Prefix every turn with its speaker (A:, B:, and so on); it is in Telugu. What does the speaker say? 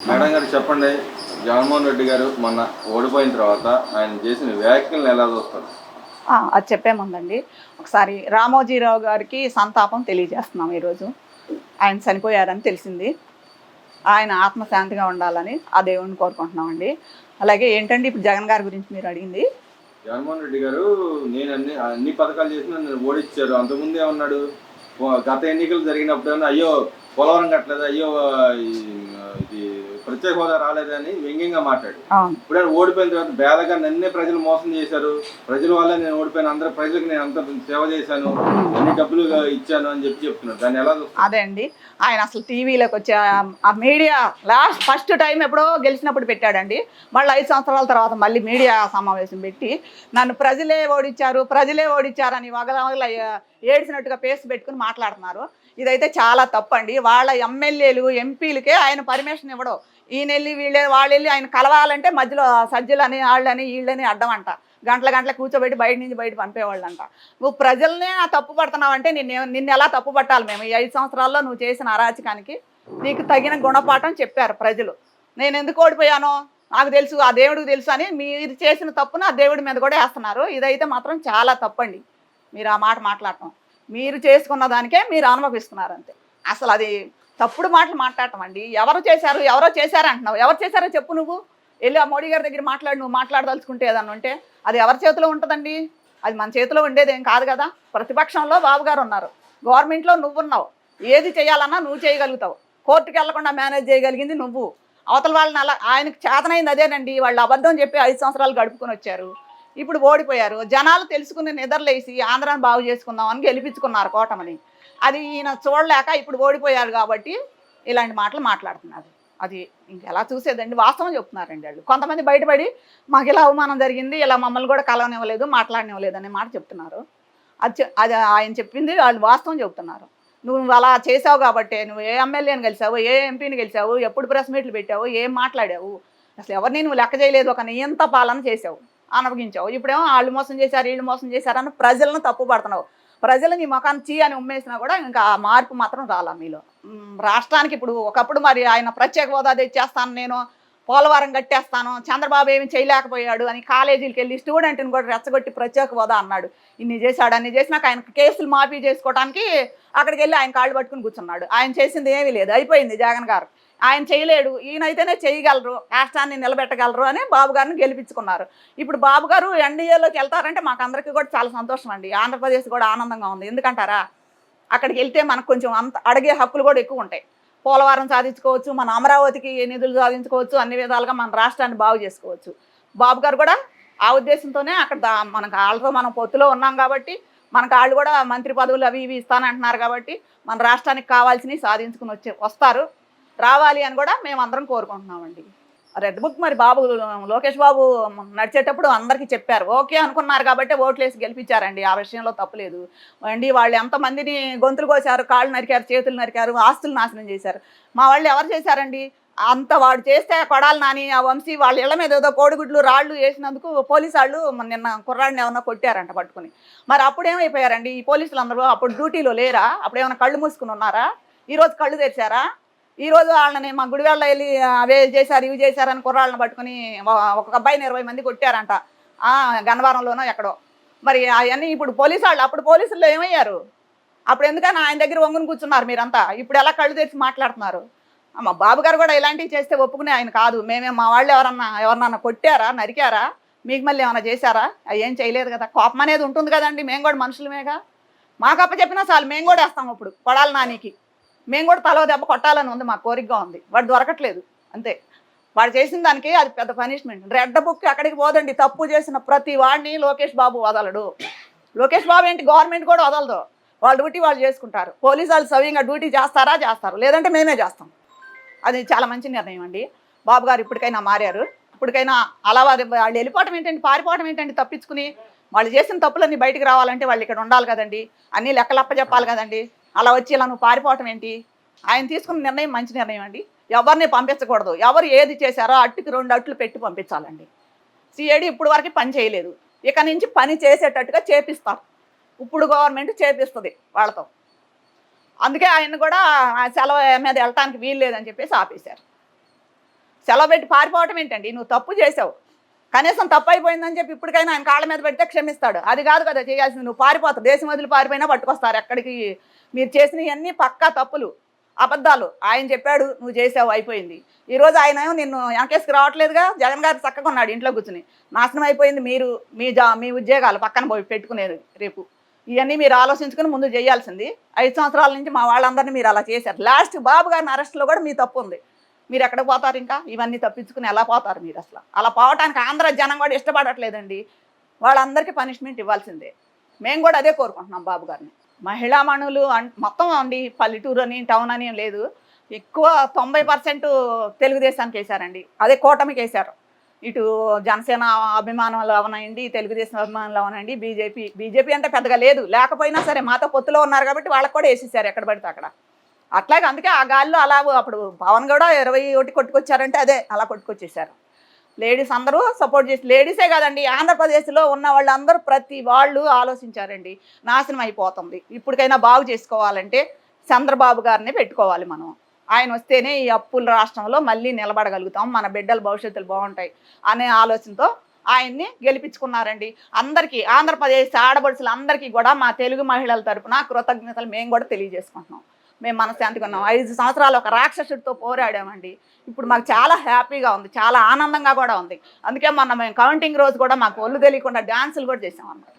A: మేడం గారు చెప్పండి. జగన్మోహన్ రెడ్డి గారు మొన్న ఓడిపోయిన తర్వాత ఆయన చేసిన వ్యాఖ్యలను ఎలా చూస్తారు?
B: అది చెప్పేముందండి. ఒకసారి రామోజీరావు గారికి సంతాపం తెలియజేస్తున్నాం ఈరోజు. ఆయన చనిపోయారని తెలిసింది. ఆయన ఆత్మశాంతిగా ఉండాలని ఆ దేవుడిని కోరుకుంటున్నామండి. అలాగే ఏంటండి ఇప్పుడు జగన్ గారి గురించి మీరు అడిగింది?
A: జగన్మోహన్ రెడ్డి గారు నేను అన్ని పథకాలు చేసినా నన్ను ఓడించారు. అంతకుముందు ఏమన్నాడు? గత ఎన్నికలు జరిగినప్పుడేమో అయ్యో! పోలవరం కట్టలేదు. అయ్యో! ఈ ఇది ప్రత్యేక హోదా రాలేదని వ్యంగ్యంగా మాట్లాడాడు.
B: అవును.
A: ఇప్పుడైనా ఓడిపోయిన తర్వాత బేదగా నన్నే ప్రజలు మోసం చేశారు. ప్రజల వల్లే నేను ఓడిపోయాను. అందరు ప్రజలకు నేను అంత సేవ చేశాను. అన్ని డబ్బులు ఇచ్చాను అని చెప్తున్నాడు. దాన్ని ఎలా చూస్తారు?
B: అదే అండి. ఆయన అసలు టీవీలోకి వచ్చి ఆ మీడియా ఫస్ట్ టైం ఎప్పుడో గెలిచినప్పుడు పెట్టాడండి. మళ్ళీ 5 సంవత్సరాల తర్వాత మళ్ళీ మీడియా సమావేశం పెట్టి నన్ను ప్రజలే ఓడించారని వగలవగల ఏడ్చినట్టుగా పేస్ పెట్టుకుని మాట్లాడుతున్నారు. ఇదైతే చాలా తప్పండి. వాళ్ళ ఎమ్మెల్యేలు, ఎంపీలకే ఆయన పర్మిషన్ ఇవ్వడం. ఈయనెళ్ళి వాళ్ళెళ్ళి ఆయన కలవాలంటే మధ్యలో సజ్జలని, వాళ్ళని, వీళ్ళని అడ్డమంట. గంటల కూర్చోబెట్టి బయట పంపేవాళ్ళంట. నువ్వు ప్రజల్నే తప్పు పడుతున్నావంటే నిన్ను ఎలా తప్పు పట్టాలి మేము? ఈ 5 సంవత్సరాల్లో నువ్వు చేసిన అరాచకానికి నీకు తగిన గుణపాఠం చెప్పారు ప్రజలు. నేను ఎందుకు ఓడిపోయానో నాకు తెలుసు, ఆ దేవుడికి తెలుసు అని మీరు చేసిన తప్పును ఆ దేవుడి మీద కూడా వేస్తున్నారు. ఇదైతే మాత్రం చాలా తప్పండి. మీరు ఆ మాట మాట్లాడటం. మీరు చేసుకున్న దానికే మీరు అనుభవిస్తున్నారు అంతే. అసలు అది తప్పుడు మాటలు మాట్లాడటం అండి. ఎవరో చేశారు అంటున్నావు. ఎవరు చేశారో చెప్పు నువ్వు. వెళ్ళి ఆ మోడీ గారి దగ్గర నువ్వు మాట్లాడదలుచుకుంటే ఏదన్నా ఉంటే అది ఎవరి చేతిలో ఉంటుందండి? అది మన చేతిలో ఉండేదేం కాదు కదా. ప్రతిపక్షంలో బాబు గారు ఉన్నారు, గవర్నమెంట్లో నువ్వున్నావు. ఏది చేయాలన్నా నువ్వు చేయగలుగుతావు. కోర్టుకు వెళ్లకుండా మేనేజ్ చేయగలిగింది నువ్వు. అవతల వాళ్ళని అలా ఆయనకు చేతనైంది అదేనండి. వాళ్ళు అబద్ధం చెప్పి 5 సంవత్సరాలు గడుపుకొని వచ్చారు. ఇప్పుడు ఓడిపోయారు. జనాలు తెలుసుకుని నిద్రలేసి ఆంధ్రాని బాగు చేసుకుందామని గెలిపించుకున్నారు కూటమిని. అది ఈయన చూడలేక ఇప్పుడు ఓడిపోయారు కాబట్టి ఇలాంటి మాటలు మాట్లాడుతున్నారు. అది ఇంకెలా చూసేదండి? వాస్తవం చెప్తున్నారండి వాళ్ళు. కొంతమంది బయటపడి మాకు ఇలా అవమానం జరిగింది, ఇలా మమ్మల్ని కూడా కలవనివ్వలేదు, మాట్లాడనివ్వలేదు అనే మాట చెప్తున్నారు. అది ఆయన చెప్పింది వాళ్ళు వాస్తవం చెబుతున్నారు. నువ్వు అలా చేసావు కాబట్టే నువ్వు ఏ ఎమ్మెల్యేని గెలిచావు, ఏ ఎంపీని గెలిచావు, ఎప్పుడు ప్రెస్ మీట్లు పెట్టావు, ఏం మాట్లాడావు, అసలు ఎవరిని నువ్వు లెక్క చేయలేదు. ఒక నియంత పాలన చేసావు, అనవగించావు. ఇప్పుడేమో వాళ్ళు మోసం చేశారు, వీళ్ళు మోసం చేశారని ప్రజలను తప్పు పడుతున్నావు. ప్రజలు నీ ముఖాన్ని చీ అని ఉమ్మేసినా కూడా ఇంకా ఆ మార్పు మాత్రం రాలా మీలో. రాష్ట్రానికి ఇప్పుడు ఒకప్పుడు మరి ఆయన ప్రత్యేక హోదా తెచ్చేస్తాను, నేను పోలవరం కట్టేస్తాను, చంద్రబాబు ఏమి చేయలేకపోయాడు అని కాలేజీలకు వెళ్ళి స్టూడెంట్ని కూడా రెచ్చగొట్టి ప్రత్యేక హోదా అన్నాడు. ఇన్ని చేశాడు. అన్ని చేసినాక ఆయన కేసులు మాఫీ చేసుకోవడానికి అక్కడికి వెళ్ళి ఆయన కాళ్ళు పట్టుకుని కూర్చున్నాడు. ఆయన చేసింది ఏమీ లేదు, అయిపోయింది. జగన్ గారు ఆయన చేయలేడు, ఈయనైతేనే చేయగలరు, రాష్ట్రాన్ని నిలబెట్టగలరు అని బాబు గారిని గెలిపించుకున్నారు. ఇప్పుడు బాబు గారు ఎన్డీఏలోకి వెళ్తారంటే మాకు అందరికీ కూడా చాలా సంతోషం అండి. ఆంధ్రప్రదేశ్ కూడా ఆనందంగా ఉంది. ఎందుకంటారా, అక్కడికి వెళ్తే మనకు కొంచెం అంత అడిగే హక్కులు కూడా ఎక్కువ ఉంటాయి. పోలవరం సాధించుకోవచ్చు, మన అమరావతికి నిధులు సాధించుకోవచ్చు, అన్ని విధాలుగా మన రాష్ట్రాన్ని బాగు చేసుకోవచ్చు. బాబు గారు కూడా ఆ ఉద్దేశంతోనే అక్కడ మనకు వాళ్ళతో మనం పొత్తులో ఉన్నాం కాబట్టి మనకు వాళ్ళు కూడా మంత్రి పదవులు అవి ఇవి ఇస్తానంటున్నారు కాబట్టి మన రాష్ట్రానికి కావాల్సినవి సాధించుకుని వస్తారు, రావాలి అని కూడా మేమందరం కోరుకుంటున్నామండి. రెడ్ బుక్ మరి లోకేష్ బాబు నడిచేటప్పుడు అందరికీ చెప్పారు, ఓకే అనుకున్నారు కాబట్టి ఓట్లేసి గెలిపించారండి. ఆ విషయంలో తప్పులేదు అండి. వాళ్ళు ఎంతమందిని గొంతులు కోసారు, కాళ్ళు నరికారు, చేతులు నరికారు, ఆస్తులు నాశనం చేశారు. మా వాళ్ళు ఎవరు చేశారండి? అంత వాడు చేస్తే కొడాలి నాని, ఆ వంశీ వాళ్ళ ఇళ్ల మీద ఏదో కోడిగుడ్లు రాళ్ళు వేసినందుకు పోలీసు వాళ్ళు నిన్న కుర్రాడిని ఏమన్నా కొట్టారంట పట్టుకుని. మరి అప్పుడు ఏమైపోయారండి ఈ పోలీసులు అందరూ? అప్పుడు డ్యూటీలో లేరా? అప్పుడు ఏమైనా కళ్ళు మూసుకుని ఉన్నారా? ఈరోజు కళ్ళు తెరిచారా? ఈరోజు వాళ్ళని మా గుడివాళ్ళ వెళ్ళి అవే చేశారు, ఇవి చేశారని కుర్రాళ్ళని పట్టుకుని ఒక అబ్బాయిని 20 మంది కొట్టారంట, గన్నవరంలోనో ఎక్కడో. మరి అవన్నీ ఇప్పుడు పోలీసు వాళ్ళు, అప్పుడు పోలీసుల్లో ఏమయ్యారు? అప్పుడు ఎందుకని ఆయన దగ్గర వంగుని కూర్చున్నారు మీరంతా? ఇప్పుడు ఎలా కళ్ళు తెరిచి మాట్లాడుతున్నారు? మా బాబు గారు కూడా ఇలాంటివి చేస్తే ఒప్పుకునే ఆయన కాదు. మా వాళ్ళు ఎవరన్నా కొట్టారా, నరికారా, మీకు మళ్ళీ ఏమైనా చేశారా? అవి ఏం చేయలేదు కదా. కోపం అనేది ఉంటుంది కదండి, మేము కూడా మనుషులమేగా. మాకు అప్పచెప్పినా చాలు, మేము కూడా వేస్తాం. ఇప్పుడు కొడాలి నానికి మేము కూడా తలో దెబ్బ కొట్టాలని ఉంది, మా కోరికగా ఉంది. వాడు దొరకట్లేదు అంతే. వాడు చేసిన దానికి అది పెద్ద పనిష్మెంట్. రెడ్ బుక్ అక్కడికి పోదండి. తప్పు చేసిన ప్రతి వాడిని లోకేష్ బాబు వదలడు. లోకేష్ బాబు ఏంటి, గవర్నమెంట్ కూడా వదలదు. వాళ్ళ డ్యూటీ వాళ్ళు చేసుకుంటారు. పోలీసు వాళ్ళు సవ్యంగా డ్యూటీ చేస్తారు, లేదంటే మేమే చేస్తాం. అది చాలా మంచి నిర్ణయం అండి. బాబు గారు ఇప్పటికైనా మారారు. ఇప్పటికైనా అలా వాళ్ళు వెళ్ళిపోవటం ఏంటండి, పారిపోవటం ఏంటండి తప్పించుకుని? వాళ్ళు చేసిన తప్పులన్నీ బయటికి రావాలంటే వాళ్ళు ఇక్కడ ఉండాలి కదండి, అన్నీ లెక్కలప్ప చెప్పాలి కదండి. అలా వచ్చి ఇలా నువ్వు పారిపోవటం ఏంటి? ఆయన తీసుకున్న నిర్ణయం మంచి నిర్ణయం అండి. ఎవరిని పంపించకూడదు. ఎవరు ఏది చేశారో అట్టుకి 2 అట్లు పెట్టి పంపించాలండి. సిఐడి ఇప్పుడు వరకు పని చేయలేదు, ఇక నుంచి పని చేసేటట్టుగా చేపిస్తారు. ఇప్పుడు గవర్నమెంట్ చేపిస్తుంది వాళ్ళతో. అందుకే ఆయన కూడా సెలవు మీద వెళ్ళటానికి వీలు లేదని చెప్పేసి ఆపేశారు. సెలవు పెట్టి పారిపోవటం ఏంటండి? నువ్వు తప్పు చేసావు, కనీసం తప్పు అయిపోయిందని చెప్పి ఇప్పటికైనా ఆయన కాళ్ళ మీద పెడితే క్షమిస్తాడు. అది కాదు కదా చేయాల్సింది. నువ్వు పారిపోతావు, దేశం వదిలి పారిపోయినా పట్టుకొస్తారు ఎక్కడికి. మీరు చేసినవన్నీ పక్కా తప్పులు, అబద్ధాలు. ఆయన చెప్పాడు, నువ్వు చేసావు, అయిపోయింది. ఈరోజు ఆయన ఏమో నిన్ను వెనకేసుకు రావట్లేదుగా. జగన్ గారు చక్కగా ఉన్నాడు ఇంట్లో కూర్చుని. నాశనం అయిపోయింది మీరు, మీ ఉద్యోగాలు పక్కన పోయి పెట్టుకునేది రేపు. ఇవన్నీ మీరు ఆలోచించుకుని ముందు చేయాల్సింది. 5 సంవత్సరాల నుంచి మా వాళ్ళందరినీ మీరు అలా చేశారు. లాస్ట్ బాబు గారిని అరెస్ట్లో కూడా మీ తప్పు ఉంది. మీరు ఎక్కడికి పోతారు? ఇంకా ఇవన్నీ తప్పించుకుని ఎలా పోతారు మీరు? అసలు అలా పోవటానికి ఆంధ్ర జనం కూడా ఇష్టపడట్లేదండి. వాళ్ళందరికీ పనిష్మెంట్ ఇవ్వాల్సిందే. మేము కూడా అదే కోరుకుంటున్నాం బాబు గారిని. మహిళా మణులు మొత్తం అండి, పల్లెటూరు అని టౌన్ అని లేదు, ఎక్కువ 90% తెలుగుదేశానికి వేశారండి. అదే కూటమికి వేశారు. ఇటు జనసేన అభిమానులు అవనండి, తెలుగుదేశం అభిమానులు అవనండి, బీజేపీ అంటే పెద్దగా లేదు, లేకపోయినా సరే మాతో పొత్తులో ఉన్నారు కాబట్టి వాళ్ళకి కూడా వేసేసారు ఎక్కడ పడితే అక్కడ. అట్లాగే అందుకే ఆ గాల్లో అలా అప్పుడు పవన్ కూడా 21 కొట్టుకొచ్చారంటే అదే అలా కొట్టుకొచ్చేసారు. లేడీస్ అందరూ సపోర్ట్ చేసి, లేడీసే కాదండి, ఆంధ్రప్రదేశ్లో ఉన్న వాళ్ళందరూ ప్రతి వాళ్ళు ఆలోచించారండి. నాశనం అయిపోతుంది, ఇప్పటికైనా బాగు చేసుకోవాలంటే చంద్రబాబు గారిని పెట్టుకోవాలి మనం. ఆయన వస్తేనే ఈ అప్పుల రాష్ట్రంలో మళ్ళీ నిలబడగలుగుతాం, మన బిడ్డల భవిష్యత్తులు బాగుంటాయి అనే ఆలోచనతో ఆయన్ని గెలిపించుకున్నారండి. అందరికీ, ఆంధ్రప్రదేశ్ ఆడపడుచులు అందరికీ కూడా మా తెలుగు మహిళల తరపున కృతజ్ఞతలు మేము కూడా తెలియజేసుకుంటున్నాం. మేము మనశ్శాంతిగా ఉన్నాం. 5 సంవత్సరాలు ఒక రాక్షసుడితో పోరాడామండి. ఇప్పుడు మాకు చాలా హ్యాపీగా ఉంది, చాలా ఆనందంగా కూడా ఉంది. అందుకే మొన్న మేము కౌంటింగ్ రోజు కూడా మాకు ఒళ్ళు తెలియకుండా డ్యాన్సులు కూడా చేసామన్నమాట.